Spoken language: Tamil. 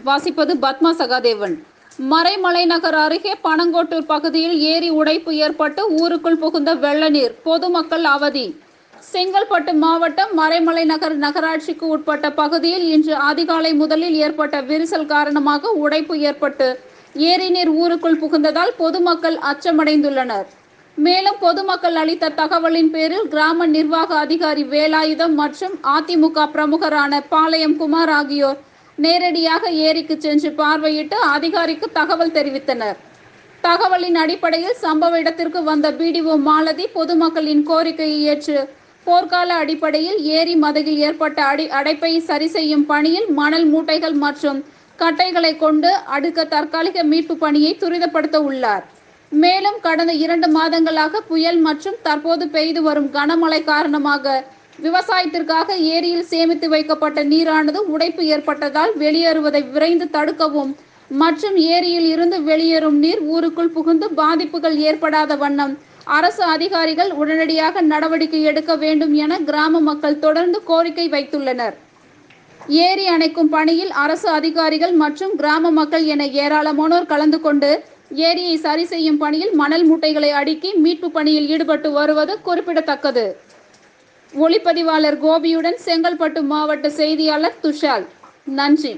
வாசிப்பது பத்மா சகாதேவன். மறைமலைநகர் அருகே பனங்கோட்டூர் பகுதியில் ஏரி உடைப்பு ஏற்பட்டு ஊருக்குள் புகுந்த வெள்ள நீர், பொதுமக்கள் அவதி. செங்கல்பட்டு மாவட்டம் மறைமலைநகர் நகராட்சிக்கு உட்பட்ட பகுதியில் இன்று அதிகாலை முதலில் ஏற்பட்ட விரிசல் காரணமாக உடைப்பு ஏற்பட்டு ஏரி நீர் ஊருக்குள் புகுந்ததால் பொதுமக்கள் அச்சமடைந்துள்ளனர். மேலும் பொதுமக்கள் அளித்த தகவலின் பேரில் கிராம நிர்வாக அதிகாரி வேலாயுதம் மற்றும் அதிமுக பிரமுகரான பாளையம் குமார் ஆகியோர் நேரடியாக ஏரிக்கு சென்று பார்வையிட்டு அதிகாரிக்கு தகவல் தெரிவித்தனர். தகவலின் அடிப்படையில் சம்பவ இடத்திற்கு வந்த பிடிஓ மாலதி பொதுமக்களின் கோரிக்கையை ஏற்று போர்க்கால அடிப்படையில் ஏரி மதகில் ஏற்பட்ட அடைப்பை சரி செய்யும் பணியில் மணல் மூட்டைகள் மற்றும் கட்டைகளை கொண்டு அடுக்க தற்காலிக மீட்பு பணியை துரிதப்படுத்த உள்ளார். மேலும் கடந்த 2 மாதங்களாக புயல் மற்றும் தற்போது பெய்து வரும் கனமழை காரணமாக விவசாயத்திற்காக ஏரியில் சேமித்து வைக்கப்பட்ட நீரானது உடைப்பு ஏற்பட்டதால் வெளியேறுவதை விரைந்து தடுக்கவும் மற்றும் ஏரியில் இருந்து வெளியேறும் நீர் ஊருக்குள் புகுந்து பாதிப்புகள் ஏற்படாத வண்ணம் அரசு அதிகாரிகள் உடனடியாக நடவடிக்கை எடுக்க வேண்டும் என கிராம மக்கள் தொடர்ந்து கோரிக்கை வைத்துள்ளனர். ஏரி அணைக்கும் பணியில் அரசு அதிகாரிகள் மற்றும் கிராம மக்கள் என ஏராளமானோர் கலந்து கொண்டு ஏரியை சரி செய்யும் பணியில் மணல் மூட்டைகளை அடுக்கி மீட்பு பணியில் ஈடுபட்டு வருவது குறிப்பிடத்தக்கது. ஒளிப்பதிவாளர் கோபியுடன் செங்கல்பட்டு மாவட்ட செய்தியாளர் துஷால். நன்றி.